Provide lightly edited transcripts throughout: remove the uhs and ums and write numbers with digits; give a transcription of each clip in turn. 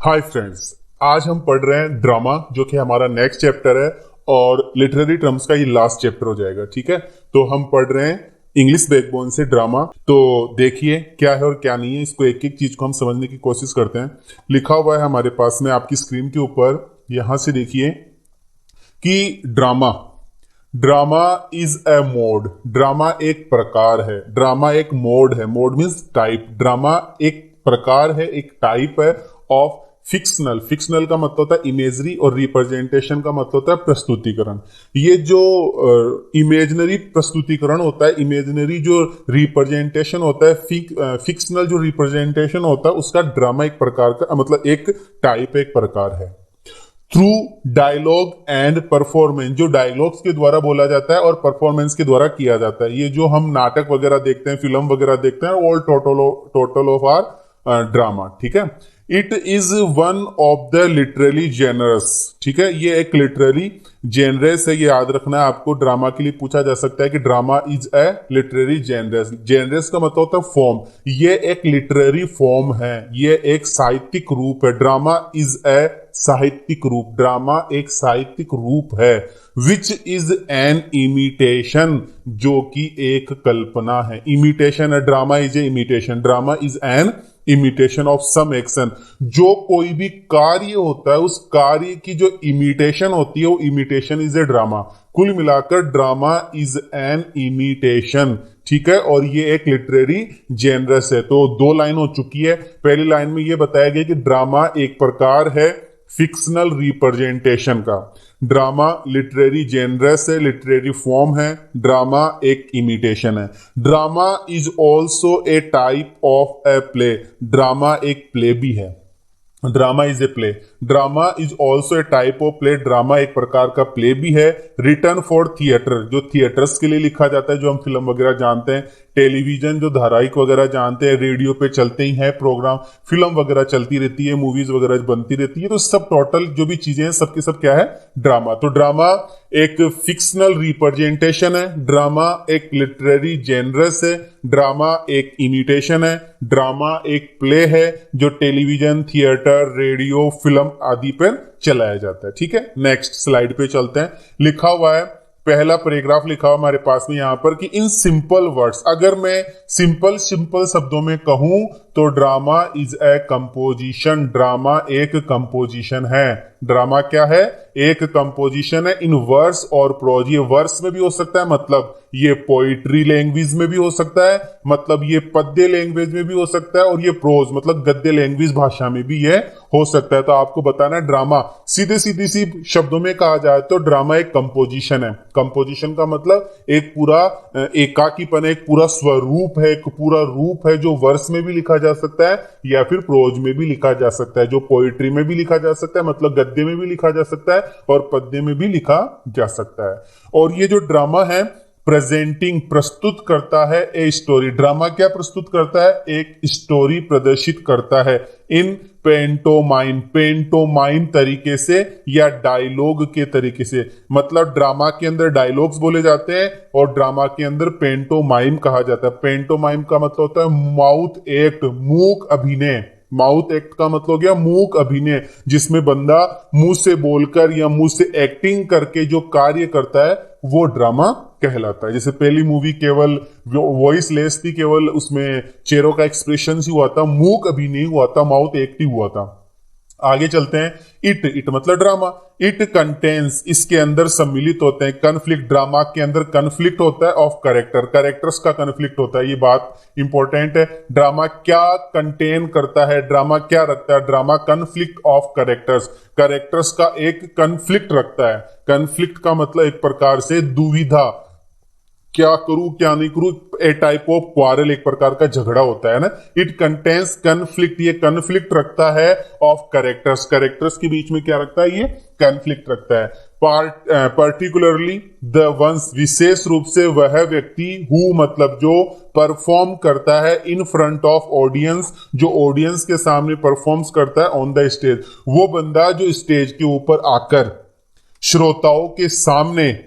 Hi friends, आज हम पढ़ रहे हैं ड्रामा, जो कि हमारा नेक्स्ट चैप्टर है और लिटरेरी टर्म्स का ये लास्ट चैप्टर हो जाएगा। ठीक है, तो हम पढ़ रहे हैं इंग्लिश बैकबोन से ड्रामा। तो देखिए क्या है और क्या नहीं है, इसको एक एक चीज को हम समझने की कोशिश करते हैं। लिखा हुआ है हमारे पास में आपकी स्क्रीन के ऊपर, यहां से देखिए कि drama drama is A mode. Drama एक प्रकार है, ड्रामा एक मोड है। Mode means type. ड्रामा एक प्रकार है, एक टाइप है ऑफ फिक्शनल। फिक्शनल का मतलब होता है इमेजरी और रिप्रेजेंटेशन का मतलब होता है प्रस्तुतिकरण। ये जो इमेजनरी प्रस्तुतिकरण होता है, इमेजनरी जो रिप्रेजेंटेशन होता है, फिक्शनल जो रिप्रेजेंटेशन होता है, उसका ड्रामा एक प्रकार का मतलब एक टाइप, एक प्रकार है। थ्रू डायलॉग एंड परफॉर्मेंस, जो डायलॉग्स के द्वारा बोला जाता है और परफॉर्मेंस के द्वारा किया जाता है। ये जो हम नाटक वगैरह देखते हैं, फिल्म वगैरह देखते हैं, all total of are drama. ठीक है, it is one of the literary genres. ठीक है, ये एक लिटरेरी जेनरस है, ये याद रखना है आपको। ड्रामा के लिए पूछा जा सकता है कि drama is A literary generous. Generous का मतलब होता है फॉर्म। ये एक लिटरेरी फॉर्म है, ये एक साहित्यिक रूप है। ड्रामा इज ए साहित्यिक रूप, ड्रामा एक साहित्यिक रूप है। विच इज एन इमिटेशन, जो कि एक कल्पना है। इमिटेशन है, drama is a imitation. Drama is an imitation of some action. जो कोई भी कार्य होता है, उस कार्य की जो इमिटेशन होती है, वो इमिटेशन इज ए ड्रामा। कुल मिलाकर ड्रामा इज एन इमिटेशन। ठीक है, और ये एक लिटरेरी जेनरस है। तो दो लाइन हो चुकी है। पहली लाइन में ये बताया गया कि ड्रामा एक प्रकार है फिक्शनल रिप्रेजेंटेशन का। ड्रामा लिटरेरी जेनरस है, लिटरेरी फॉर्म है। ड्रामा एक इमिटेशन है। Drama is also a type of a play. Drama एक प्ले भी है। Drama is a play. Drama is also a type of play. Drama एक प्रकार का प्ले भी है। रिटर्न फॉर थिएटर, जो थिएटर्स के लिए लिखा जाता है, जो हम फिल्म वगैरह जानते हैं, टेलीविजन जो धारावाहिक वगैरह जानते हैं, रेडियो पे चलते ही है प्रोग्राम, फिल्म वगैरह चलती रहती है, मूवीज वगैरह बनती रहती है, तो सब टोटल जो भी चीजें हैं सबके सब क्या है, ड्रामा। तो ड्रामा एक फिक्शनल रिप्रेजेंटेशन है। ड्रामा एक लिटरेरी जेनरस है। ड्रामा एक इमिटेशन है। ड्रामा एक प्ले है जो टेलीविजन, थिएटर, रेडियो, फिल्म आदि पर चलाया जाता है। ठीक है, नेक्स्ट स्लाइड पे चलते हैं। लिखा हुआ है, पहला पैराग्राफ लिखा हुआ हमारे पास में यहां पर कि इन सिंपल वर्ड्स, अगर मैं सिंपल शब्दों में कहूं तो drama is A composition. Drama एक कंपोजिशन है। ड्रामा क्या है? एक कंपोजिशन है। इन वर्स और प्रोज, ये वर्स में भी हो सकता है, मतलब ये पोइट्री लैंग्वेज में भी हो सकता है, मतलब ये पद्य लैंग्वेज में भी हो सकता है, और ये प्रोज मतलब गद्य लैंग्वेज भाषा में भी ये हो सकता है। तो आपको बताना है ड्रामा सीधे सीधे सी शब्दों में कहा जाए तो ड्रामा एक कंपोजिशन है। कंपोजिशन का मतलब एक पूरा एकाकीपन, एक पूरा स्वरूप है, एक पूरा रूप है, जो वर्स में भी लिखा जा सकता है या फिर प्रोज में भी लिखा जा सकता है, जो पोइट्री में भी लिखा जा सकता है, मतलब गद्य में भी लिखा जा सकता है, और पद्य में भी लिखा जा सकता है। और ये जो ड्रामा है, प्रेजेंटिंग प्रस्तुत करता है ए स्टोरी। ड्रामा क्या प्रस्तुत करता है? एक स्टोरी प्रदर्शित करता है। इन पेंटोमाइम तरीके से या डायलॉग के तरीके से, मतलब ड्रामा के अंदर डायलॉग्स बोले जाते हैं और ड्रामा के अंदर पेंटोमाइम कहा जाता है। पेंटोमाइम का मतलब होता है माउथ एक्ट, मूक अभिनय। माउथ एक्ट का मतलब हो गया मूक अभिनय, जिसमें बंदा मुंह से बोलकर या मुंह से एक्टिंग करके जो कार्य करता है वो ड्रामा कहलाता है। जैसे पहली मूवी केवल वॉइस लेस थी, केवल उसमें चेहरों का एक्सप्रेशन ही हुआ था, मूक अभिनय हुआ था, माउथ एक्ट ही हुआ था। आगे चलते हैं। इट मतलब ड्रामा। इट कंटेन्स, इसके अंदर सम्मिलित होते हैं। कन्फ्लिक्ट, ड्रामा के अंदर कन्फ्लिक्ट होता है ऑफ कैरेक्टर, कैरेक्टर्स का कन्फ्लिक्ट होता है। ये बात इंपॉर्टेंट है। ड्रामा क्या कंटेन करता है, ड्रामा क्या रखता है? Drama conflict of characters, characters का एक कन्फ्लिक्ट रखता है। कन्फ्लिक्ट का मतलब एक प्रकार से दुविधा, क्या करूं क्या नहीं करूं, ए टाइप ऑफ क्वारल, एक प्रकार का झगड़ा होता है ना। इट कंटेन्स कन्फ्लिक्ट, ये कन्फ्लिक्ट रखता है ऑफ कैरेक्टर्स, कैरेक्टर्स के बीच में क्या रखता है? ये कन्फ्लिक्ट रखता है। पर्टिकुलरली द वंस, विशेष रूप से वह व्यक्ति, हु मतलब जो परफॉर्म करता है इन फ्रंट ऑफ ऑडियंस, जो ऑडियंस के सामने परफॉर्म्स करता है ऑन द स्टेज, वो बंदा जो स्टेज के ऊपर आकर श्रोताओं के सामने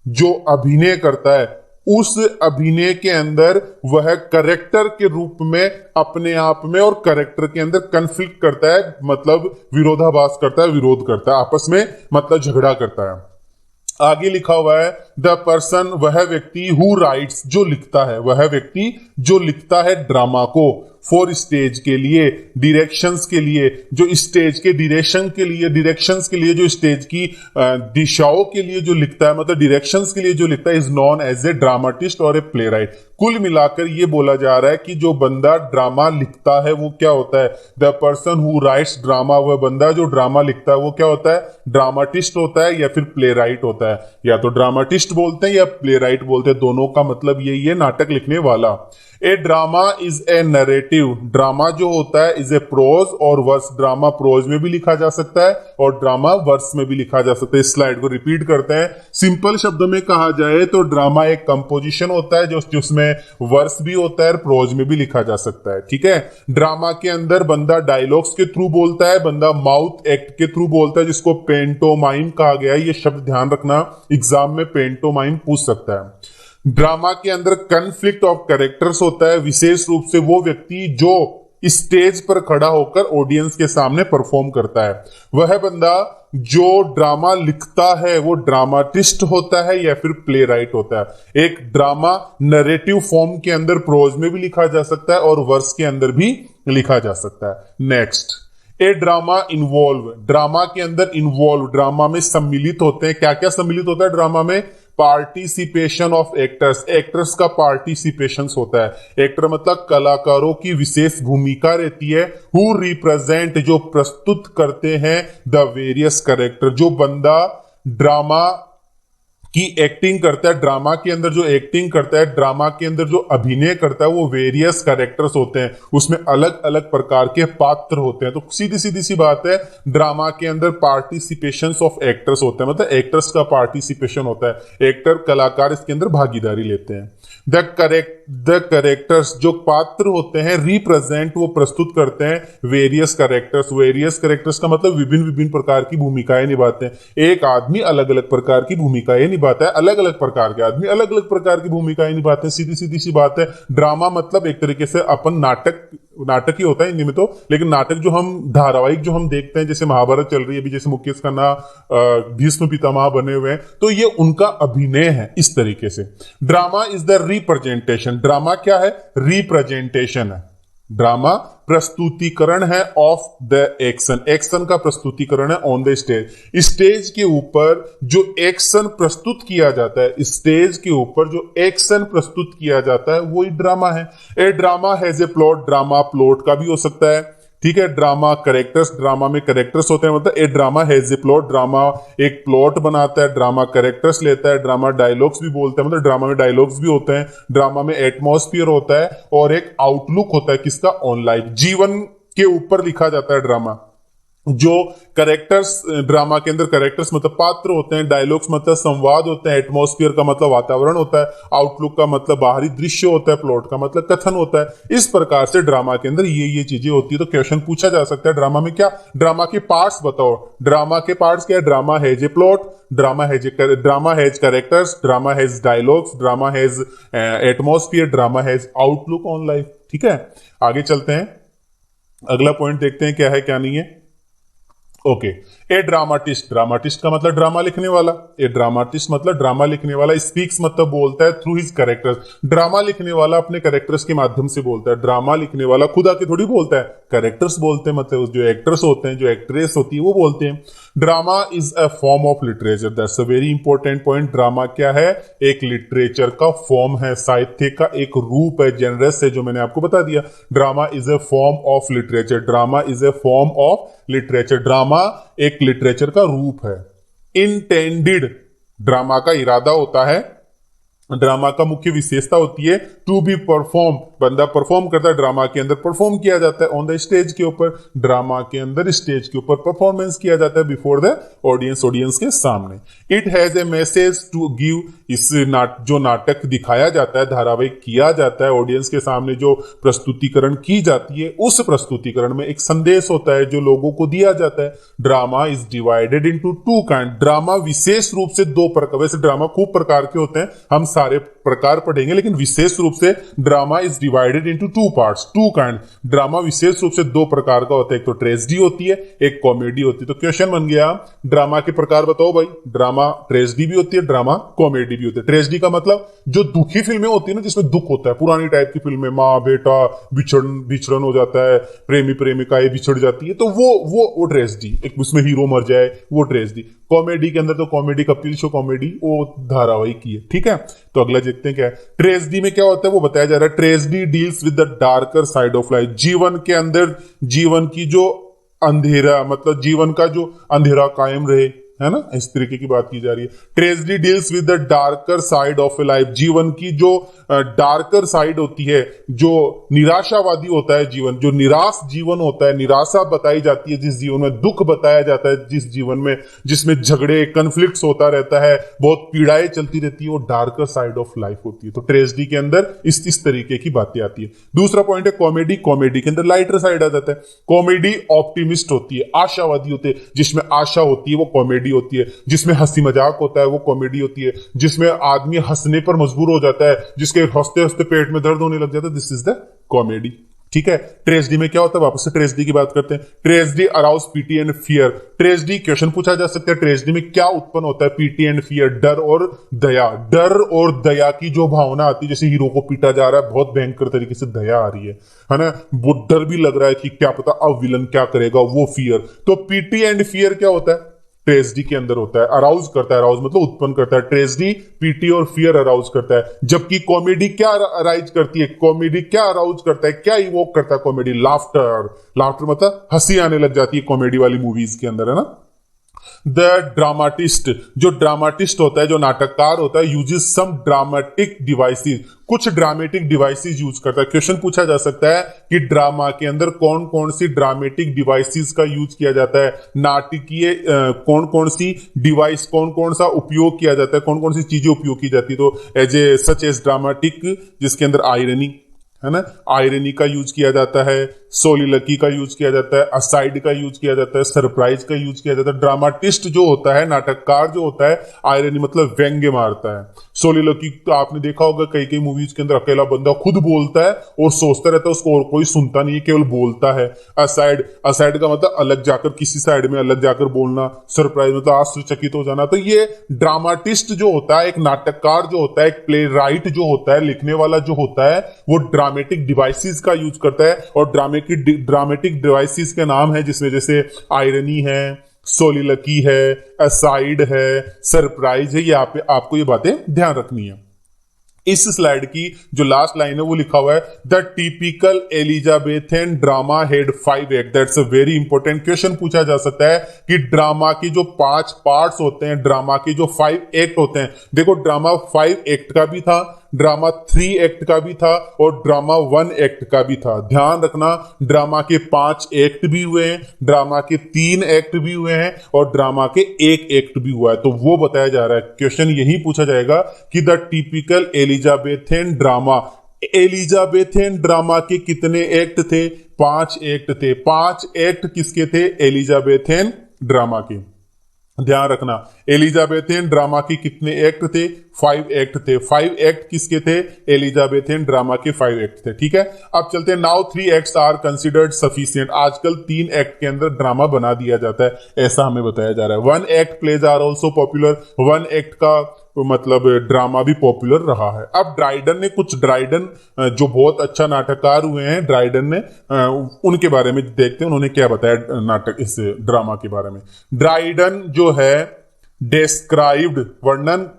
जो अभिनय करता है उस अभिनय के अंदर वह करेक्टर के रूप में अपने आप में और करेक्टर के अंदर कन्फ्लिक्ट करता है, मतलब विरोधाभास करता है, विरोध करता है, आपस में मतलब झगड़ा करता है। आगे लिखा हुआ है द पर्सन, वह व्यक्ति, हु राइट्स, जो लिखता है, वह व्यक्ति जो लिखता है ड्रामा को, फॉर स्टेज के लिए, डायरेक्शंस के लिए, जो स्टेज के डायरेक्शन के लिए, डायरेक्शंस के लिए, जो स्टेज की दिशाओं के लिए जो लिखता है, मतलब डायरेक्शंस के लिए जो लिखता है, is known as a dramatist और ए प्ले राइट। कुल मिलाकर ये बोला जा रहा है कि जो बंदा ड्रामा लिखता है वो क्या होता है, the person who rights drama, वह बंदा जो ड्रामा लिखता है वो क्या होता है, ड्रामाटिस्ट होता है या फिर प्ले राइट होता है। या तो ड्रामाटिस्ट बोलते हैं या प्ले राइट बोलते हैं, दोनों का मतलब यही है, नाटक लिखने वाला। A drama is a narrative, drama जो होता है इज ए प्रोज और वर्स, ड्रामा प्रोज में भी लिखा जा सकता है और ड्रामा वर्स में भी लिखा जा सकता है। इस स्लाइड को रिपीट करते हैं। सिंपल शब्दों में कहा जाए तो ड्रामा एक कंपोजिशन होता है जिसमें वर्स भी होता है और प्रोज में भी लिखा जा सकता है, ठीक है। ड्रामा के अंदर बंदा डायलॉग्स के थ्रू बोलता है, बंदा माउथ एक्ट के थ्रू बोलता है, जिसको पेंटोमाइम कहा गया है। ये शब्द ध्यान रखना, एग्जाम में पेंटोमाइम पूछ सकता है। ड्रामा के अंदर कन्फ्लिक्ट ऑफ कैरेक्टर्स होता है, विशेष रूप से वो व्यक्ति जो स्टेज पर खड़ा होकर ऑडियंस के सामने परफॉर्म करता है। वह बंदा जो ड्रामा लिखता है वो ड्रामाटिस्ट होता है या फिर प्ले राइट होता है। एक ड्रामा नरेटिव फॉर्म के अंदर प्रोज में भी लिखा जा सकता है और वर्स के अंदर भी लिखा जा सकता है। नेक्स्ट, ए ड्रामा इन्वॉल्व, ड्रामा के अंदर इन्वॉल्व, ड्रामा में सम्मिलित होते हैं। क्या क्या सम्मिलित होता है ड्रामा में, पार्टिसिपेशन ऑफ एक्टर्स, एक्टर्स का पार्टिसिपेशन होता है। एक्टर मतलब कलाकारों की विशेष भूमिका रहती है। हु रिप्रेजेंट, जो प्रस्तुत करते हैं द वेरियस कैरेक्टर, जो बंदा ड्रामा की एक्टिंग करता है, ड्रामा के अंदर जो एक्टिंग करता है, ड्रामा के अंदर जो अभिनय करता है, वो वेरियस कैरेक्टर्स होते हैं, उसमें अलग अलग प्रकार के पात्र होते हैं। तो सीधी सीधी सी बात है, ड्रामा के अंदर पार्टिसिपेशन ऑफ एक्टर्स होते हैं, मतलब एक्टर्स का पार्टिसिपेशन होता है, एक्टर कलाकार इसके अंदर भागीदारी लेते हैं। द करेक्टर्स, जो पात्र होते हैं, रिप्रेजेंट, वो प्रस्तुत करते हैं वेरियस कैरेक्टर्स। वेरियस कैरेक्टर्स का मतलब विभिन्न विभिन्न प्रकार की भूमिकाएं निभाते हैं। एक आदमी अलग अलग प्रकार की भूमिकाएं निभाता है, अलग अलग प्रकार के आदमी अलग अलग प्रकार की भूमिकाएं निभाते हैं। सीधी सीधी सी बात है, ड्रामा मतलब एक तरीके से अपन नाटक ही होता है हिंदी में तो, लेकिन नाटक जो हम धारावाहिक जो हम देखते हैं, जैसे महाभारत चल रही है अभी, जैसे मुकेश खन्ना भीष्म पितामह बने हुए हैं, तो ये उनका अभिनय है इस तरीके से। Drama is the representation, drama क्या है, रिप्रेजेंटेशन है। ड्रामा प्रस्तुतिकरण है ऑफ द एक्शन, एक्शन का प्रस्तुतिकरण है ऑन द स्टेज। स्टेज के ऊपर जो एक्शन प्रस्तुत किया जाता है, स्टेज के ऊपर जो एक्शन प्रस्तुत किया जाता है वही ड्रामा है। A drama has a plot, drama plot का भी हो सकता है, ठीक है। ड्रामा करेक्टर्स, ड्रामा में करेक्टर्स होते हैं, मतलब a drama has a plot, drama एक प्लॉट बनाता है, ड्रामा करेक्टर्स लेता है, ड्रामा डायलॉग्स भी बोलते हैं, मतलब ड्रामा में डायलॉग्स भी होते हैं, ड्रामा में एटमॉस्फियर होता है और एक आउटलुक होता है किसका, ऑन लाइफ, जीवन के ऊपर लिखा जाता है ड्रामा। जो करेक्टर्स, ड्रामा के अंदर करेक्टर्स मतलब पात्र होते हैं, डायलॉग्स मतलब संवाद होते हैं, एटमॉस्फियर का मतलब वातावरण होता है, आउटलुक का मतलब बाहरी दृश्य होता है, प्लॉट का मतलब कथन होता है। इस प्रकार से ड्रामा के अंदर ये चीजें होती है। तो क्वेश्चन पूछा जा सकता है ड्रामा में क्या, ड्रामा के पार्ट्स बताओ। ड्रामा के पार्ट्स क्या है, drama has a plot, drama has characters, drama has dialogues, drama has atmosphere, drama has outlook on life, ठीक है। आगे चलते हैं, अगला पॉइंट देखते हैं क्या है क्या नहीं है। ओके, ए ड्रामाटिस्ट, ड्रामाटिस्ट का मतलब ड्रामा लिखने वाला, ए ड्रामाटिस्ट मतलब ड्रामा लिखने वाला। स्पीक्स मतलब बोलता है थ्रू हिज कैरेक्टर्स, ड्रामा लिखने वाला अपने कैरेक्टर्स के माध्यम से बोलता है। ड्रामा लिखने वाला खुद आके थोड़ी बोलता है, कैरेक्टर्स बोलते हैं, मतलब जो एक्टर्स होते हैं, जो एक्ट्रेस होती है वो बोलते हैं। Drama is a form of literature, that's a very important point. Drama क्या है, एक लिटरेचर का फॉर्म है, साहित्य का एक रूप है, जेनरस है, जो मैंने आपको बता दिया। Drama is a form of literature, drama is a form of literature, drama एक लिटरेचर का रूप है। इंटेंडेड, ड्रामा का इरादा होता है, ड्रामा का मुख्य विशेषता होती है टू बी परफॉर्म, बंदा परफॉर्म करता है, ड्रामा के अंदर परफॉर्म किया जाता है ऑन द स्टेज के ऊपर, ड्रामा के अंदर स्टेज के ऊपर परफॉर्मेंस किया जाता है बिफोर द ऑडियंस, ऑडियंस के सामने। It has a message to give, इस जो नाटक दिखाया जाता है, धारावाहिक किया जाता है, ऑडियंस के सामने जो प्रस्तुतिकरण की जाती है, उस प्रस्तुतिकरण में एक संदेश होता है जो लोगों को दिया जाता है। Drama is divided into two kind, drama विशेष रूप से दो प्रकार, वैसे ड्रामा खूब प्रकार के होते हैं, हम सारे प्रकार पढ़ेंगे, लेकिन विशेष रूप से drama is divided into two parts, two kind. Drama विशेष रूप से दो प्रकार का होता है, एक तो ट्रेजेडी होती है, एक कॉमेडी होती है। तो क्वेश्चन बन गया, ड्रामा के प्रकार बताओ भाई। ड्रामा ट्रेजेडी भी होती है, ड्रामा कॉमेडी भी होती है। ट्रेजेडी का मतलब जो दुखी फिल्में होती है ना, जिसमें दुख होता है, पुरानी टाइप की फिल्में, माँ बेटा बिछड़न हो जाता है, प्रेमी प्रेमिकाएं बिछड़ जाती है, तो वो ट्रेजेडी, एक उसमें हीरो मर जाए, वो ट्रेजेडी। कॉमेडी के अंदर तो कॉमेडी, कपिल शो कॉमेडी, वो धारावाहिक की है, ठीक है। तो अगला देखते हैं क्या है। ट्रेजेडी में क्या होता है वो बताया जा रहा है। Tragedy deals with the darker side of life. जीवन के अंदर जीवन की जो अंधेरा, मतलब जीवन का जो अंधेरा कायम रहे, है ना, इस तरीके की बात की जा रही है। Tragedy deals with the darker side of A life. जीवन की जो डार्कर साइड होती है, जो निराशावादी होता है जीवन, जो निराश जीवन होता है, निराशा बताई जाती है जिस जीवन में, दुख बताया जाता है जिस जीवन में, जिसमें झगड़े कन्फ्लिक्ट्स होता रहता है, बहुत पीड़ाएं चलती रहती है, वो डार्कर साइड ऑफ लाइफ होती है। तो ट्रेजेडी के अंदर इस तरीके की बातें आती है। दूसरा पॉइंट है कॉमेडी। कॉमेडी के अंदर लाइटर साइड आ जाता है। कॉमेडी ऑप्टिमिस्ट होती है, आशावादी होती है, जिसमें आशा होती है वो कॉमेडी होती है। जिसमें हंसी मजाक होता है वो कॉमेडी होती है। जिसमें आदमी हंसने पर मजबूर हो जाता है, जिसके हंसते हंसते पेट में दर्द होने लग जाता है, दिस इज द कॉमेडी, ठीक है। ट्रेजेडी में क्या होता है, वापस से ट्रेजेडी की बात करते हैं। Tragedy arouse PT and fear. Tragedy, question पूछा जा सकता है, ट्रेजेडी में क्या उत्पन्न होता है, पीटी एंड फियर, डर और दया। डर और दया की जो भावना आती है, जैसे हीरो को पीटा जा रहा है, बहुत भयंकर तरीके से दया आ रही है ना, वो डर भी लग रहा है कि क्या पता अब विलन क्या करेगा, वो फियर। तो पीटी एंड फियर क्या होता है, ट्रेजेडी के अंदर होता है। अराउज करता है, अराउज मतलब उत्पन्न करता है। ट्रेजेडी पीटी और फियर अराउज करता है, जबकि कॉमेडी क्या अराइज करती है, कॉमेडी क्या अराउज करता है, क्या इवोक करता है कॉमेडी, लाफ्टर। लाफ्टर मतलब हंसी आने लग जाती है कॉमेडी वाली मूवीज के अंदर, है ना। द ड्रामाटिस्ट, जो ड्रामाटिस्ट होता है, जो नाटककार होता है, यूजेस सम ड्रामेटिक डिवाइसेस, कुछ ड्रामेटिक डिवाइसेस यूज करता है। क्वेश्चन पूछा जा सकता है कि ड्रामा के अंदर कौन कौन सी ड्रामेटिक डिवाइसेस का यूज किया जाता है, नाटकीय कौन कौन सी डिवाइस, कौन कौन सा उपयोग किया जाता है, कौन कौन सी चीजें उपयोग की जाती है। तो as a such as dramatic, जिसके अंदर आयरनी, है ना, आयरनी का यूज किया जाता है, सोलिलकी का यूज किया जाता है, असाइड का यूज किया जाता है, सरप्राइज का यूज किया जाता है। ड्रामाटिस्ट जो होता है, नाटककार जो होता है, आयरनी मतलब व्यंग्य मारता है। सोलिलकी तो आपने देखा होगा कई कई मूवीज के अंदर, अकेला बंदा खुद बोलता है और सोचता रहता है, उसको और कोई सुनता नहीं है, केवल बोलता है। असाइड, असाइड का मतलब अलग जाकर, किसी साइड में अलग जाकर बोलना। सरप्राइज मतलब आश्चर्यचकित हो जाना। तो ये ड्रामाटिस्ट जो होता है, एक नाटककार जो होता है, एक प्ले राइट जो होता है, लिखने वाला जो होता है, वो ड्रामेटिक डिवाइसेस का यूज करता है। और ड्रामेटिक डिवाइसेस के नाम है जिसमें जैसे आयरनी है, सोलिलकी है, असाइड है, सरप्राइज है। ये आपको ये बातें ध्यान रखनी है। इस स्लाइड की जो लास्ट लाइन है वो लिखा हुआ है, the typical Elizabethan drama head 5 act. That's a very important question पूछा जा सकता है कि ड्रामा की जो 5 पार्ट्स होते हैं, ड्रामा के जो 5 एक्ट होते हैं। देखो, ड्रामा 5 एक्ट का भी था, ड्रामा 3 एक्ट का भी था, और ड्रामा 1 एक्ट का भी था। ध्यान रखना, ड्रामा के 5 एक्ट भी हुए हैं, ड्रामा के 3 एक्ट भी हुए हैं, और ड्रामा के 1 एक्ट भी हुआ है। तो वो बताया जा रहा है, क्वेश्चन यही पूछा जाएगा कि the typical Elizabethan drama, Elizabethan drama के कितने एक्ट थे? 5 एक्ट थे। 5 एक्ट किसके थे? एलिजाबेथन ड्रामा के। ध्यान रखना, एलिजाबेथन ड्रामा के कितने एक्ट थे? 5 एक्ट थे। 5 एक्ट किसके थे? एलिजाबेथन ड्रामा के 5 एक्ट थे। ठीक है, अब चलते हैं। Now 3 acts are considered sufficient. आजकल 3 एक्ट के अंदर ड्रामा बना दिया जाता है, ऐसा हमें बताया जा रहा है। 1 act plays are also popular. 1 act का मतलब ड्रामा भी पॉपुलर रहा है। अब ड्राइडन ने ड्राइडन जो बहुत अच्छा नाटककार हुए हैं, ड्राइडन ने उनके बारे में देखते हैं, उन्होंने क्या बताया नाटक, इस ड्रामा के बारे में। ड्राइडन जो है डिस्क्राइब्ड,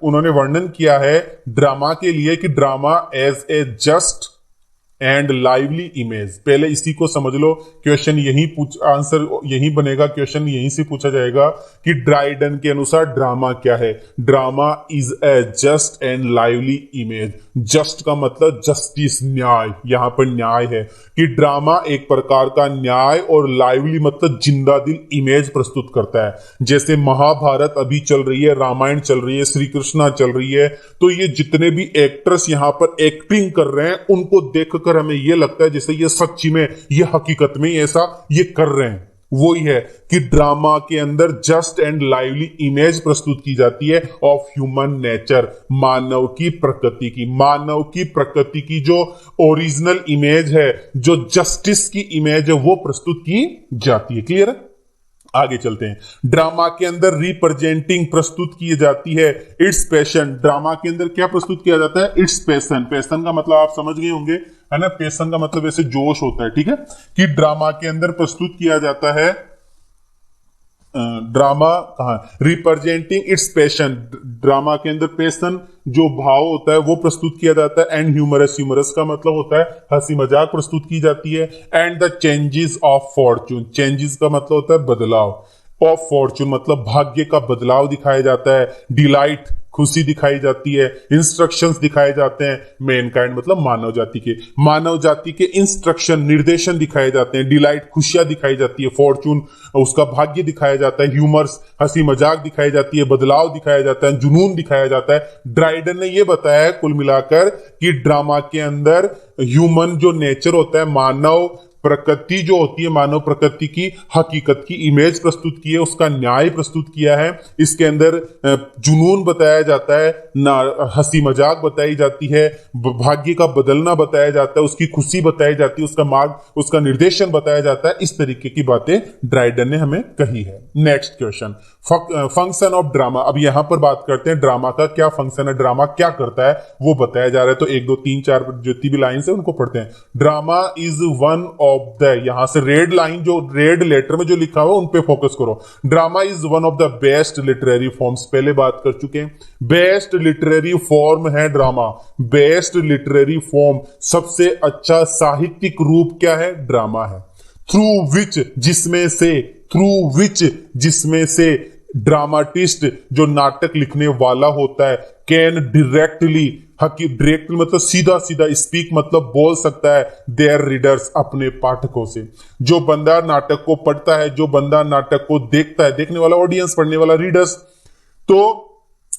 उन्होंने वर्णन किया है ड्रामा के लिए कि drama as a just and lively image. पहले इसी को समझ लो, क्वेश्चन आंसर यही बनेगा, क्वेश्चन यहीं से पूछा जाएगा कि ड्राइडन के अनुसार ड्रामा क्या है। Drama is A just and lively image. Just का मतलब जस्टिस, न्याय, यहां पर न्याय है कि ड्रामा एक प्रकार का न्याय, और लाइवली मतलब जिंदा दिल इमेज प्रस्तुत करता है। जैसे महाभारत अभी चल रही है, रामायण चल रही है, श्री कृष्णा चल रही है, तो ये जितने भी एक्टर्स यहां पर एक्टिंग कर रहे हैं, उनको देखकर हमें ये लगता है जैसे ये सच्ची में, ये हकीकत में ऐसा ये कर रहे हैं। वो ही है कि ड्रामा के अंदर जस्ट एंड लाइवली इमेज प्रस्तुत की जाती है ऑफ ह्यूमन नेचर, मानव की प्रकृति की जो ओरिजिनल इमेज है, जो जस्टिस की इमेज है, वो प्रस्तुत की जाती है। क्लियर है? आगे चलते हैं। ड्रामा के अंदर रिप्रेजेंटिंग प्रस्तुत की जाती है इट्स पैशन। ड्रामा के अंदर क्या प्रस्तुत किया जाता है? It's passion. पैशन का मतलब आप समझ गए होंगे, है ना? पैशन का मतलब ऐसे जोश होता है, ठीक है? कि ड्रामा के अंदर प्रस्तुत किया जाता है ड्रामा कहा रिप्रेजेंटिंग इट्स पैशन। ड्रामा के अंदर पैशन जो भाव होता है वो प्रस्तुत किया जाता है। एंड ह्यूमरस का मतलब होता है हंसी मजाक प्रस्तुत की जाती है। And the changes of Fortune, changes का मतलब होता है बदलाव, ऑफ फॉर्चून मतलब भाग्य का बदलाव दिखाया जाता है। डिलाइट खुशी दिखाई जाती है। इंस्ट्रक्शंस दिखाए जाते हैं। मैनकाइंड मतलब मानव जाति के इंस्ट्रक्शन निर्देशन दिखाए जाते हैं। डिलाइट खुशियां दिखाई जाती है। फॉर्चून उसका भाग्य दिखाया जाता है। ह्यूमर्स हंसी मजाक दिखाई जाती है। बदलाव दिखाया जाता है। जुनून दिखाया जाता है। ड्राइडन ने यह बताया है कुल मिलाकर कि ड्रामा के अंदर ह्यूमन जो नेचर होता है, मानव प्रकृति जो होती है, मानव प्रकृति की हकीकत की इमेज प्रस्तुत की है, उसका न्याय प्रस्तुत किया है। इसके अंदर जुनून बताया जाता है, हंसी मजाक बताई जाती है, भाग्य का बदलना बताया जाता है, उसकी खुशी बताई जाती है, उसका मार्ग, उसका निर्देशन बताया जाता है। इस तरीके की बातें ड्राइडन ने हमें कही है। Next question, function of drama. अब यहां पर बात करते हैं ड्रामा का क्या फंक्शन है, ड्रामा क्या करता है वो बताया जा रहा है। तो 1 2 3 4 जितनी भी लाइन है उनको पढ़ते हैं। Drama is one of the, यहां से रेड लाइन जो रेड लेटर में जो लिखा हुआ उन पे फोकस करो। Drama is one of the best literary forms, पहले बात कर चुके हैं। बेस्ट लिटरेरी फॉर्म है ड्रामा। बेस्ट लिटरेरी फॉर्म, सबसे अच्छा साहित्यिक रूप क्या है? ड्रामा है। थ्रू विच जिसमें से ड्रामाटिस्ट जो नाटक लिखने वाला होता है कैन डायरेक्टली मतलब सीधा स्पीक मतलब बोल सकता है देयर रीडर्स अपने पाठकों से। जो बंदा नाटक को पढ़ता है, जो बंदा नाटक को देखता है, देखने वाला ऑडियंस, पढ़ने वाला रीडर्स, तो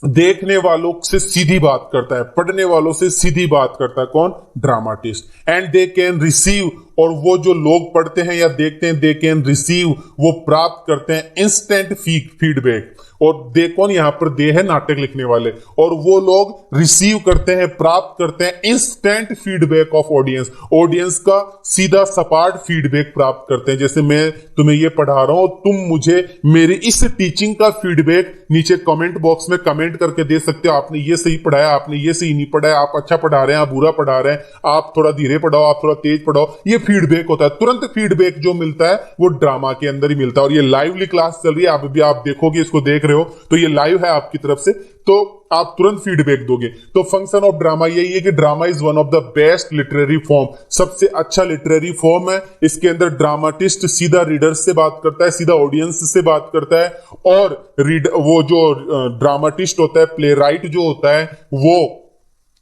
देखने वालों से सीधी बात करता है, पढ़ने वालों से सीधी बात करता है। कौन? Dramatist. And they can receive, और वो जो लोग पढ़ते हैं या देखते हैं, दे कैन रिसीव वो प्राप्त करते हैं इंस्टेंट फीडबैक। और दे कौन? यहां पर दे है नाटक लिखने वाले, और वो लोग रिसीव करते हैं, प्राप्त करते हैं इंस्टेंट फीडबैक ऑफ ऑडियंस का सीधा सपाट फीडबैक प्राप्त करते हैं। जैसे मैं तुम्हें ये पढ़ा रहा हूं, तुम मुझे मेरी इस टीचिंग का फीडबैक नीचे कमेंट बॉक्स में कमेंट करके दे सकते हो। आपने ये सही पढ़ाया, आपने ये सही नहीं पढ़ाया, आप अच्छा पढ़ा रहे हैं, आप बुरा पढ़ा रहे हैं, आप थोड़ा धीरे पढ़ाओ, आप थोड़ा तेज पढ़ाओ। ये फीडबैक होता है। तुरंत फीडबैक जो मिलता है वो ड्रामा के अंदर ही मिलता है। और ये लाइवली क्लास चल रही है, आप भी आप देखोगे, इसको देख रहे हो तो ये लाइव है आपकी तरफ से, तो आप तुरंत फीडबैक दोगे। तो फंक्शन ऑफ ड्रामा यही है कि drama is one of the best literary form, सबसे अच्छा लिटरेरी फॉर्म है। इसके अंदर ड्रामाटिस्ट सीधा रीडर से बात करता है, सीधा ऑडियंस से बात करता है, और वो जो ड्रामाटिस्ट होता है, प्ले राइट जो होता है, वो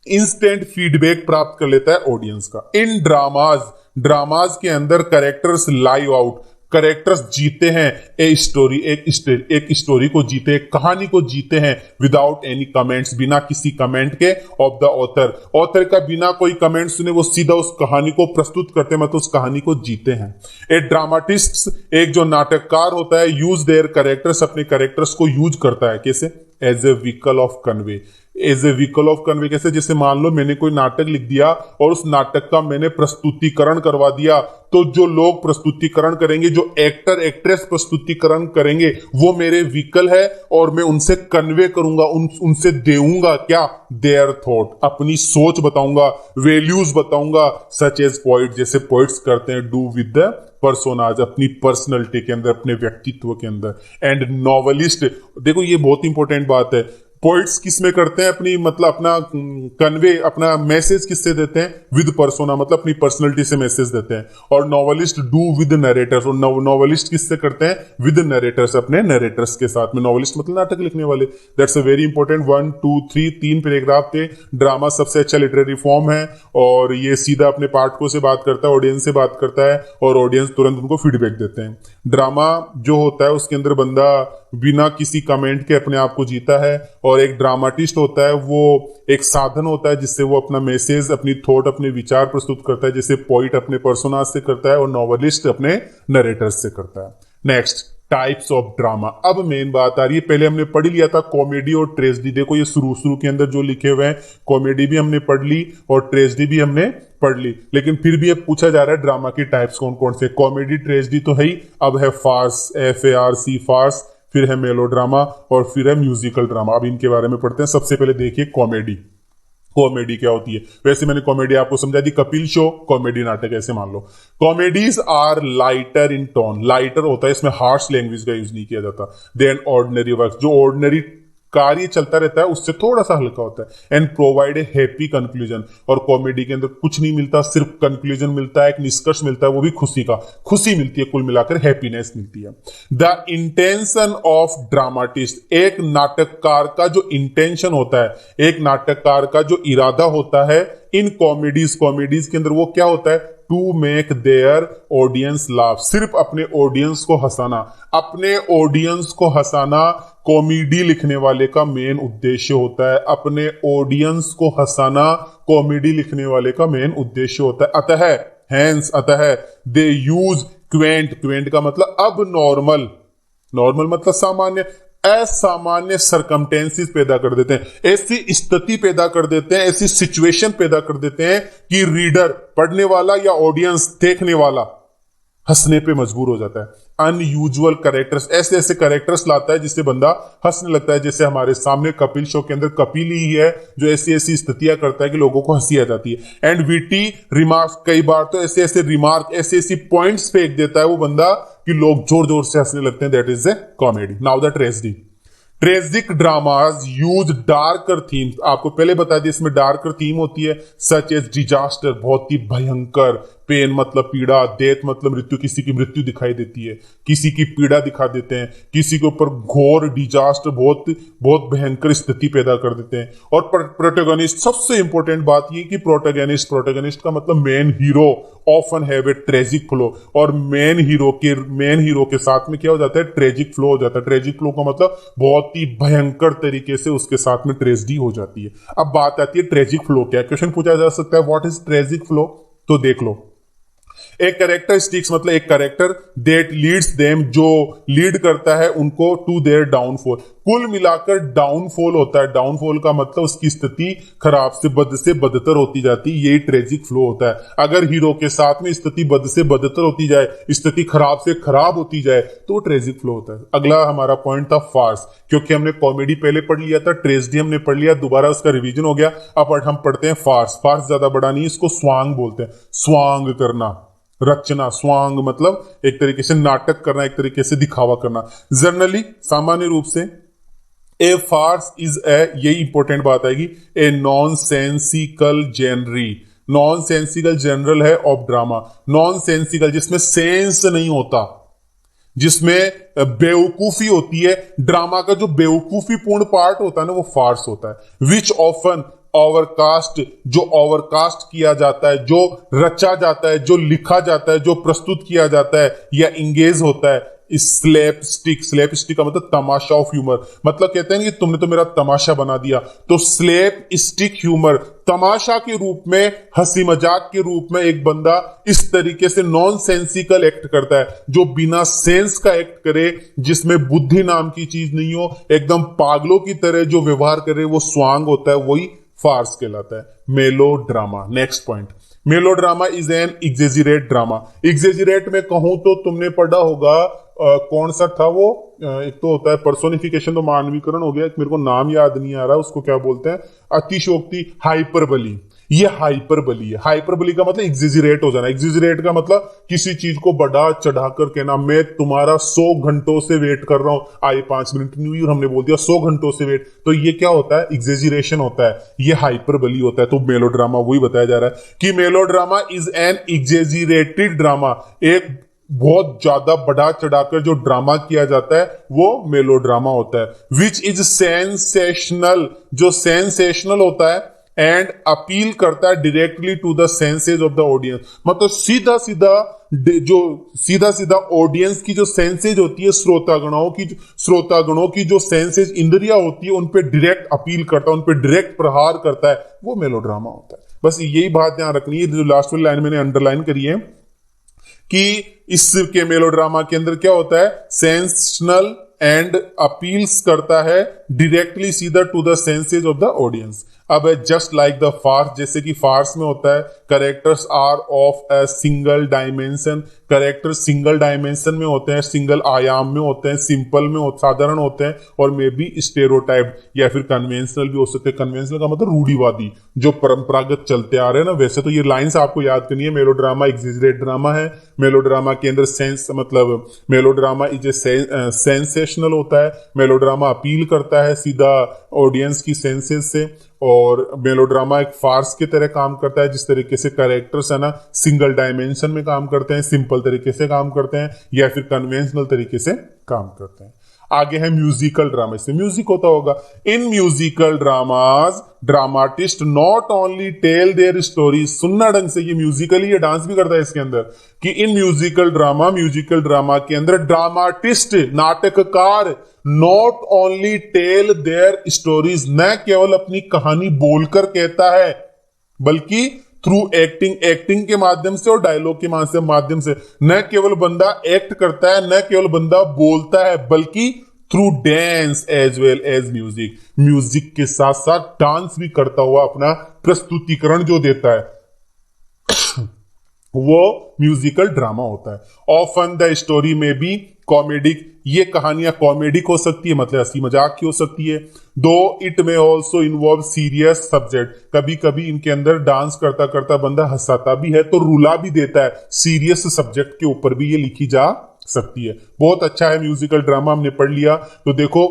इंस्टेंट फीडबैक प्राप्त कर लेता है ऑडियंस का। इन ड्रामाज के अंदर कैरेक्टर्स लाइव आउट, कैरेक्टर्स जीते हैं एक स्टोरी को जीते, एक कहानी को जीते हैं विदाउट एनी कमेंट्स, बिना किसी कमेंट के ऑफ द ऑथर का बिना कोई कमेंट सुने वो सीधा उस कहानी को प्रस्तुत करते हैं, मतलब उस कहानी को जीते हैं। ए ड्रामाटिस्ट, एक जो नाटककार होता है, यूज देयर कैरेक्टर्स, अपने कैरेक्टर्स को यूज करता है। कैसे? As a vehicle of convey. As a vehicle of convey कैसे? जैसे मान लो मैंने कोई नाटक लिख दिया और उस नाटक का मैंने प्रस्तुतिकरण करवा दिया, तो जो लोग प्रस्तुतिकरण करेंगे, जो एक्टर एक्ट्रेस प्रस्तुतिकरण करेंगे, वो मेरे व्हीकल है, और मैं उनसे कन्वे करूंगा, उनसे देऊंगा क्या? देयर थॉट, अपनी सोच बताऊंगा, वैल्यूज बताऊंगा, सच एज पोइट, जैसे पोइट्स करते हैं, डू विद द पर्सोनाज, अपनी पर्सनैलिटी के अंदर, अपने व्यक्तित्व के अंदर। एंड नॉवलिस्ट, देखो ये बहुत इंपॉर्टेंट बात है, पोइट्स किस में करते हैं अपनी, मतलब अपना कन्वे, अपना मैसेज किससे देते हैं? विद पर्सोना, मतलब अपनी पर्सनैलिटी से मैसेज देते हैं। और नॉवलिस्ट डू विद नरेटर्स, और नॉवलिस्ट किससे करते हैं? विद नरेटर्स, अपने नरेटर्स के साथ में। नॉवलिस्ट मतलब नाटक लिखने वाले। That's a very important. 1 2 3 3 paragraph थे। ड्रामा सबसे अच्छा लिटरेरी फॉर्म है, और ये सीधा अपने पाठकों से बात करता है, ऑडियंस से बात करता है, और ऑडियंस तुरंत उनको फीडबैक देते हैं। ड्रामा जो होता है उसके अंदर बंदा बिना किसी कमेंट के अपने आप को जीता है, और एक ड्रामाटिस्ट होता है वो एक साधन होता है जिससे वो अपना मैसेज, अपनी थॉट, अपने विचार प्रस्तुत करता है, जैसे पोइट अपने पर्सोनाज से करता है और नॉवलिस्ट अपने नरेटर्स से करता है। Next, types of drama. अब मेन बात आ रही है, पहले हमने पढ़ लिया था कॉमेडी और ट्रेजेडी। देखो ये शुरू के अंदर जो लिखे हुए हैं, कॉमेडी भी हमने पढ़ ली और ट्रेजेडी भी हमने पढ़ ली, लेकिन फिर भी अब पूछा जा रहा है ड्रामा की टाइप्स कौन कौन से। कॉमेडी ट्रेजेडी तो है ही, अब है फार्स, FARC फार्स, फिर है मेलोड्रामा और फिर है म्यूजिकल ड्रामा। अब इनके बारे में पढ़ते हैं। सबसे पहले देखिए कॉमेडी। कॉमेडी क्या होती है? वैसे मैंने कॉमेडी आपको समझा दी, कपिल शो कॉमेडी नाटक ऐसे मान लो। Comedies are lighter in tone, lighter होता है, इसमें हार्श लैंग्वेज का यूज नहीं किया जाता। देन ऑर्डिनरी वर्क, जो ऑर्डिनरी कार्य चलता रहता है उससे थोड़ा सा हल्का होता है। And provide a happy conclusion, और कॉमेडी के अंदर कुछ नहीं मिलता, सिर्फ कंक्लूजन मिलता है, एक निष्कर्ष मिलता है, वो भी खुशी का, खुशी मिलती है, कुल मिलाकर हैप्पीनेस मिलती है। द इंटेंशन ऑफ ड्रामाटिस्ट, एक नाटककार का जो इंटेंशन होता है, एक नाटककार का जो इरादा होता है इन कॉमेडीज के अंदर, वो क्या होता है? To make their audience laugh, सिर्फ अपने ऑडियंस को हंसाना। अपने ऑडियंस को हंसाना कॉमेडी लिखने वाले का मेन उद्देश्य होता है। अपने ऑडियंस को हंसाना कॉमेडी लिखने वाले का मेन उद्देश्य होता है। अतः दे यूज क्वेंट का मतलब अब नॉर्मल मतलब सामान्य, असामान्य सरकमटेंसेस पैदा कर देते हैं, ऐसी स्थिति पैदा कर देते हैं, ऐसी सिचुएशन पैदा कर देते हैं कि रीडर, पढ़ने वाला या ऑडियंस देखने वाला हंसने पे मजबूर हो जाता है। अनयूजुअल कैरेक्टर्स, ऐसे कैरेक्टर्स लाता है जिससे बंदा हंसने लगता है। जैसे हमारे सामने कपिल शो के अंदर कपिल ही है जो ऐसी स्थितियां करता है कि लोगों को हंसी आ जाती है। एंड विटी रिमार्क्स, कई बार तो ऐसे रिमार्क, ऐसी पॉइंट्स फेंक देता है वो बंदा कि लोग जोर जोर से हंसने लगते हैं। That is a comedy. Now the tragedy. Tragic dramas use darker themes, आपको पहले बता दिया इसमें डार्कर थीम होती है, सच एज डिजास्टर, बहुत ही भयंकर, पेन मतलब पीड़ा, डेथ मतलब मृत्यु, किसी की मृत्यु दिखाई देती है, किसी की पीड़ा दिखा देते हैं, किसी के ऊपर घोर डिजास्टर, बहुत भयंकर स्थिति पैदा कर देते हैं। और प्रोटोगनिस्ट, सबसे इंपॉर्टेंट बात ये कि प्रोटोगनिस्ट का मतलब main hero often have a tragic flow, और मेन हीरो के साथ में क्या हो जाता है? ट्रेजिक फ्लो हो जाता है। ट्रेजिक फ्लो का मतलब बहुत ही भयंकर तरीके से उसके साथ में ट्रेजेडी हो जाती है। अब बात आती है ट्रेजिक फ्लो क्या? क्वेश्चन पूछा जा सकता है व्हाट इज ट्रेजिक फ्लो, तो देख लो। एक कैरेक्टरिस्टिक्स मतलब एक कैरेक्टर दैट लीड्स देम, जो लीड करता है उनको टू देयर डाउनफॉल। कुल मिलाकर डाउनफॉल होता है। डाउनफॉल का मतलब उसकी स्थिति खराब से बदतर होती जाती है, यही ट्रेजिक फ्लो होता है। अगर हीरो के साथ में स्थिति बद से बदतर होती जाए, स्थिति खराब से खराब होती जाए, तो ट्रेजिक फ्लो होता है। अगला हमारा पॉइंट था फार्स, क्योंकि हमने कॉमेडी पहले पढ़ लिया था, ट्रेजेडी हमने पढ़ लिया, दोबारा उसका रिवीजन हो गया। अब हम पढ़ते हैं फार्स। फार्स ज्यादा बड़ा नहीं, इसको स्वांग बोलते हैं। स्वांग करना, रचना, स्वांग मतलब एक तरीके से नाटक करना, एक तरीके से दिखावा करना। जनरली, सामान्य रूप से, ए फार्स इज ए, यही इंपॉर्टेंट बात आएगी, ए नॉनसेंसिकल जेनरी। नॉनसेंसिकल जनरल है ऑफ ड्रामा। नॉनसेंसिकल जिसमें सेंस नहीं होता, जिसमें बेवकूफी होती है, ड्रामा का जो बेवकूफीपूर्ण पार्ट होता है ना, वो फार्स होता है। विच ऑफन ओवरकास्ट, जो ओवरकास्ट किया जाता है, जो रचा जाता है, जो लिखा जाता है, जो प्रस्तुत किया जाता है या इंगेज होता है। स्लैपस्टिक का मतलब तमाशा ऑफ ह्यूमर, मतलब कहते हैं कि तुमने तो मेरा तमाशा बना दिया। तो स्लैपस्टिक ह्यूमर, तमाशा के रूप में, हंसी मजाक के रूप में एक बंदा इस तरीके से नॉनसेंसिकल एक्ट करता है, जो बिना सेंस का एक्ट करे, जिसमें बुद्धि नाम की चीज नहीं हो, एकदम पागलों की तरह जो व्यवहार करे, वो स्वांग होता है, वही फार्स कहलाता है। Melodrama, next point. Melodrama is an exaggerate drama. Exaggerate में कहूं तो तुमने पढ़ा होगा, कौन सा था वो, एक तो होता है पर्सोनिफिकेशन, तो मानवीकरण हो गया, एक मेरे को नाम याद नहीं आ रहा, उसको क्या बोलते हैं? अतिशयोक्ति, हाइपरबली। ये हाइपरबली है। हाइपरबली का मतलब एग्जेजरेट हो जाना। एग्जेजरेट का मतलब किसी चीज को बढ़ा चढ़ाकर कहना। मैं तुम्हारा 100 घंटों से वेट कर रहा हूं, आए 5 मिनट नहीं हुई और हमने बोल दिया 100 घंटों से वेट, तो ये क्या होता है? एग्जेजरेशन होता है, ये हाइपरबली होता है। तो मेलोड्रामा वही बताया जा रहा है कि melodrama is an exaggerated drama. एक बहुत ज्यादा बढ़ा चढ़ाकर जो ड्रामा किया जाता है वो मेलोड्रामा होता है। विच इज सेंसेशनल, जो सेंसेशनल होता है एंड अपील करता है directly to the senses of the audience. मतलब सीधा सीधा ऑडियंस की जो सेंसेज होती है, श्रोतागणों की जो सेंसेज, इंद्रिया होती है, उन पे डायरेक्ट अपील करता है, उन पे डायरेक्ट प्रहार करता है, वो मेलोड्रामा होता है। बस यही बात ध्यान रखनी है। जो लास्ट वाली लाइन मैंने अंडरलाइन करी है कि इसके मेलोड्रामा के अंदर क्या होता है, सेंसेशनल एंड अपील्स करता है डायरेक्टली सीधा to the senses of the audience. अब जस्ट लाइक द फार्स, जैसे कि फार्स में होता है characters are of a single dimension, character single dimension में होते हैं, सिंगल आयाम में होते हैं, सिंपल में साधारण होते हैं, और मे बी स्टेरियोटाइप या फिर कन्वेंशनल भी हो सकते हैं। कन्वेंशनल का मतलब रूढ़िवादी, जो परंपरागत चलते आ रहे हैं ना। वैसे तो ये लाइंस आपको याद करनी है। मेलोड्रामा एग्जिजरेट ड्रामा है, मेलोड्रामा के अंदर सेंस मतलब मेलोड्रामा इज ए सेंसेशनल होता है, मेलोड्रामा अपील करता है सीधा ऑडियंस की सेंसेस से, और मेलोड्रामा एक फार्स की तरह काम करता है। जिस तरीके से कैरेक्टर्स है ना सिंगल डायमेंशन में काम करते हैं, सिंपल तरीके से काम करते हैं, या फिर कन्वेंशनल तरीके से काम करते हैं। आगे है म्यूजिकल ड्रामा, इससे म्यूजिक होता होगा। In musical dramas dramatist not only tell their story, सुनना ढंग से, ये म्यूजिकली, ये डांस भी करता है इसके अंदर, कि इन म्यूजिकल ड्रामा के अंदर ड्रामाटिस्ट नाटककार not only tell their stories, न केवल अपनी कहानी बोलकर कहता है, बल्कि थ्रू एक्टिंग के माध्यम से और डायलॉग के माध्यम से। न केवल बंदा एक्ट करता है, न केवल बंदा बोलता है, बल्कि through dance as well as music, music के साथ साथ डांस भी करता हुआ अपना प्रस्तुतिकरण जो देता है वो म्यूजिकल ड्रामा होता है। ऑफन द स्टोरी में बी कॉमेडिक, ये कहानियां कॉमेडिक हो सकती है, मतलब हंसी मजाक की हो सकती है। दो इट में ऑल्सो इन्वॉल्व सीरियस सब्जेक्ट, कभी कभी इनके अंदर डांस करता करता बंदा हंसाता भी है तो रुला भी देता है, सीरियस सब्जेक्ट के ऊपर भी ये लिखी जा सकती है। बहुत अच्छा है म्यूजिकल ड्रामा, हमने पढ़ लिया। तो देखो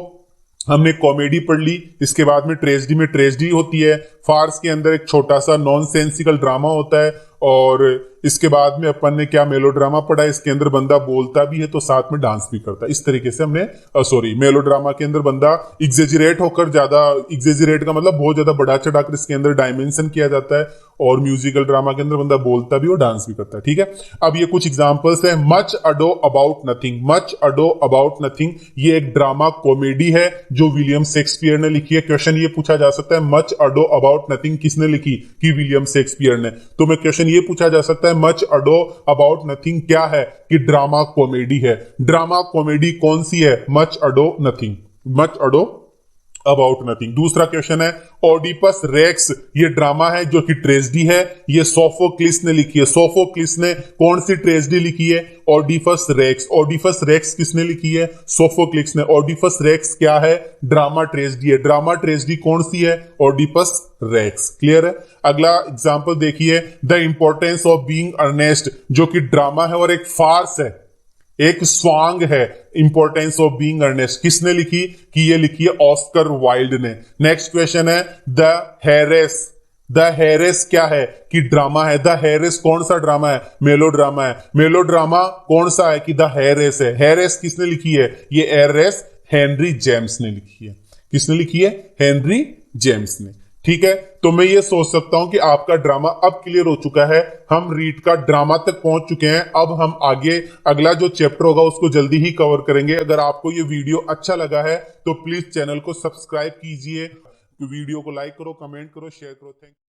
हमने कॉमेडी पढ़ ली, इसके बाद में ट्रेजेडी होती है, फार्स के अंदर एक छोटा सा नॉनसेंसिकल ड्रामा होता है, और इसके बाद में अपन ने क्या मेलोड्रामा पढ़ा, इसके अंदर बंदा बोलता भी है तो साथ में डांस भी करता है। इस तरीके से हमने मेलोड्रामा के अंदर बंदा एग्जेजरेट होकर, ज्यादा एग्जेजरेट का मतलब बहुत ज्यादा बढ़ा चढ़ाकर इसके अंदर डायमेंशन किया जाता है, और म्यूजिकल ड्रामा के अंदर बंदा बोलता भी और डांस भी करता है। ठीक है, अब ये कुछ एग्जांपल्स है। Much ado about nothing, much ado about nothing ये एक ड्रामा कॉमेडी है जो विलियम शेक्सपियर ने लिखी है। क्वेश्चन ये पूछा जा सकता है मच अडो अबाउट नथिंग किसने लिखी, कि विलियम शेक्सपियर ने। तो मैं क्वेश्चन ये पूछा जा सकता है मच अडो अबाउट नथिंग क्या है, कि ड्रामा कॉमेडी है। ड्रामा कॉमेडी कौन सी है, much ado nothing, much ado about nothing. दूसरा क्वेश्चन है ओडिपस रेक्स, ये ड्रामा है जो कि ट्रेजेडी है, ये सोफोक्लिस ने लिखी है। सोफोक्लिस ने कौन सी ट्रेजेडी लिखी है, ओडिपस रेक्स। ओडिपस रेक्स किसने लिखी है, सोफोक्लिस ने। ओडिपस रेक्स क्या है, ड्रामा ट्रेजेडी है। ड्रामा ट्रेजेडी कौन सी है, ओडिपस रेक्स। क्लियर है। अगला एग्जांपल देखिए, The Importance of Being Earnest, जो कि ड्रामा है और एक फार्स है, एक सॉन्ग है। इंपॉर्टेंस ऑफ बीइंग अर्नेस्ट किसने लिखी, कि ये लिखी है ऑस्कर वाइल्ड ने। नेक्स्ट क्वेश्चन है द हेरेस। द हेरेस क्या है, कि ड्रामा है। द हेरेस कौन सा ड्रामा है, मेलोड्रामा है। मेलोड्रामा कौन सा है, कि द हेरेस है। हेरेस किसने लिखी है, ये हेरेस हेनरी जेम्स ने लिखी है। किसने लिखी है, हेनरी जेम्स ने। ठीक है, तो मैं ये सोच सकता हूं कि आपका ड्रामा अब क्लियर हो चुका है, हम रीड का ड्रामा तक पहुंच चुके हैं। अब हम आगे अगला जो चैप्टर होगा उसको जल्दी ही कवर करेंगे। अगर आपको ये वीडियो अच्छा लगा है तो प्लीज चैनल को सब्सक्राइब कीजिए, वीडियो को लाइक करो, कमेंट करो, शेयर करो। Thank you.